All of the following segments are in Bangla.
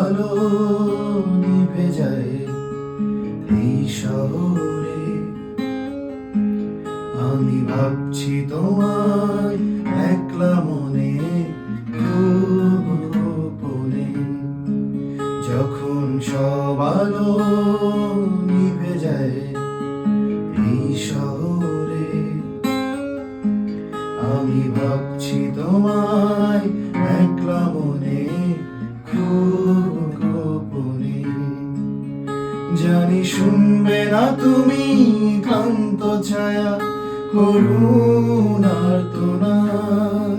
আলো নিভে যায় এই শহরে। আমি ভাবছি তোমায় একলা মনে, খুব গোপনে। যখন সব আলো নিভে যায় এই শহরে, আমি ভাবছি তোমায় একলা মনে, খুব গোপনে। জানি শুনবে না তুমি ক্লান্ত ছায়া করুণার তোনার,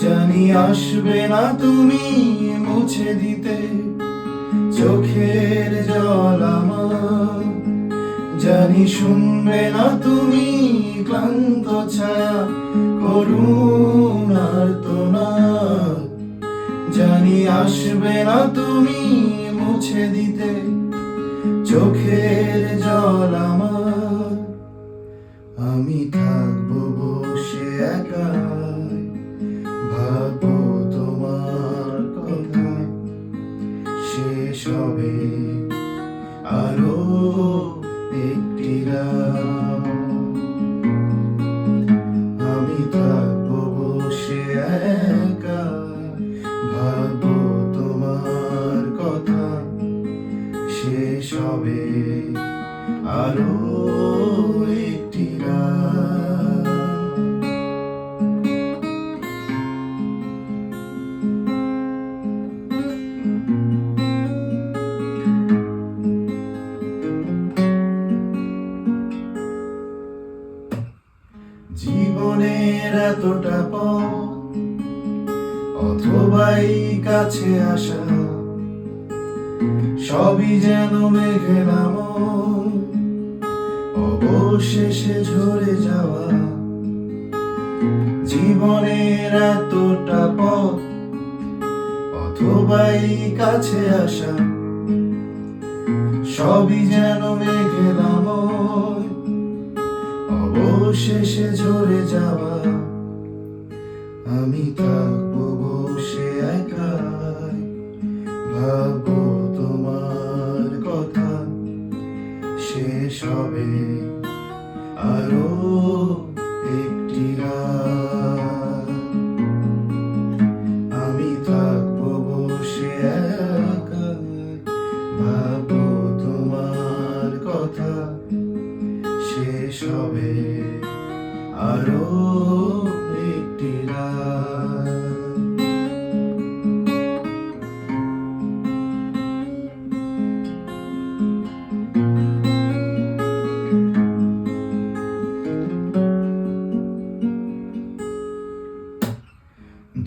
জানি আসবে না তুমি মুছে দিতে চোখের জল আমার। জানি শুনবে না তুমি ক্লান্ত ছায়া করুণার তোনার, জানি আসবে না তুমি মুছে দিতে চোখের জল আমার। আমি থাকবো বসে একাই, ভাববো তোমার কথা, শেষ হবে আরো একটি রাত। আমি থাকবো বসে একাই, ভাববো তোমার কথা, শেষ হবে আরো একটি রাত। জীবনের এতটা পথ, অথবাই কাছে আসা, সবই যেন মেঘের নামন, অবশেষে ঝরে যাওয়া। জীবনের এতটা পথ, অথবাই কাছে আসা, সবই যেন মেঘের নামন, অবশেষে ঝরে যাওয়া। আমি থাকবো বসে একাই, ভাববো তোমার কথা, শেষ হবে আরো একটি রাত। আমি থাকবো বসে একাই, ভাববো তোমার কথা, শেষ হবে আরো একটি রাত।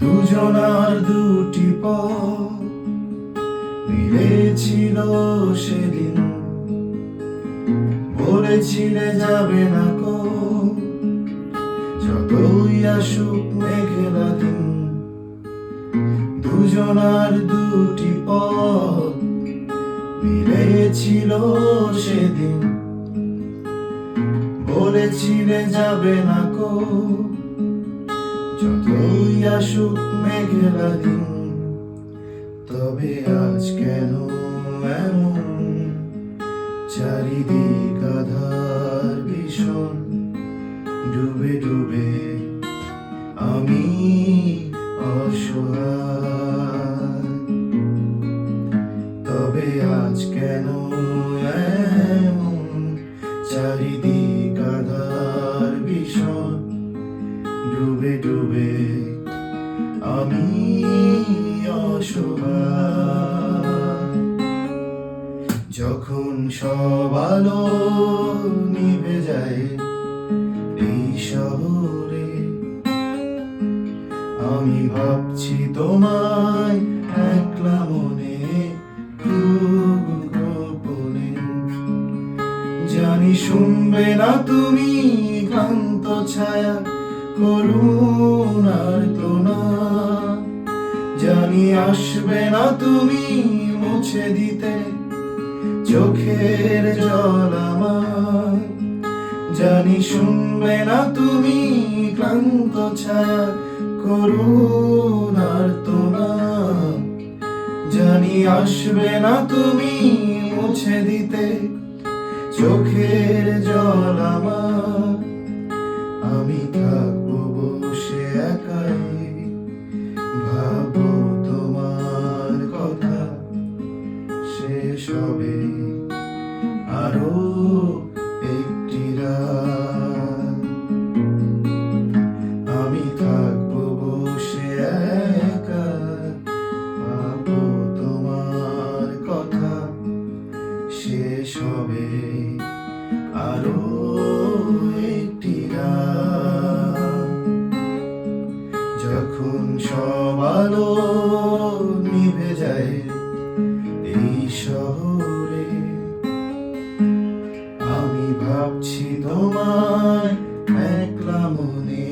দুজনার দুটি পথ মিলেছিল সেদিন, বলেছিলে যাবে না কো যতই আসুক মেঘলা দিন। দুজনার দুটি পথ মিলেছিল সেদিন, বলেছিলে যাবে না কো যতই আসুক মেঘলা দিন। তবে আজ কেন এমন চারিদিক আধার ভীষণ, ডুবে ডুবে আমি অসহায়। তবে আজ কেন এমন চারিদিক আধার ভীষণ, ডুবে ডুবে আমি অসহায়। যখন সব আলো নিভে যায় এই শহরে, আমি ভাবছি তোমায় একলা মনে, খুব গোপনে। জানি শুনবে না তুমি ক্লান্ত ছায়া করুণার তোনার, জানি আসবে না তুমি মুছে দিতে চোখের জল আমার। জানি শুনবে না তুমি ক্লান্ত ছায়া করুণার তোনার, জানি জানি আসবে না তুমি মুছে দিতে চোখের জল আমার, আমি থাকবো বসে একাই, ভাববো তোমার কথা, শেষ হবে আরো একটি রাত। আমি থাকবো বসে একা, ভাববো তোমার কথা, শেষ হবে আরো একটি রাত। যখন সব আলো নিভে যায় এই শহরে, আমি ভাবছি তোমায় একলা মনে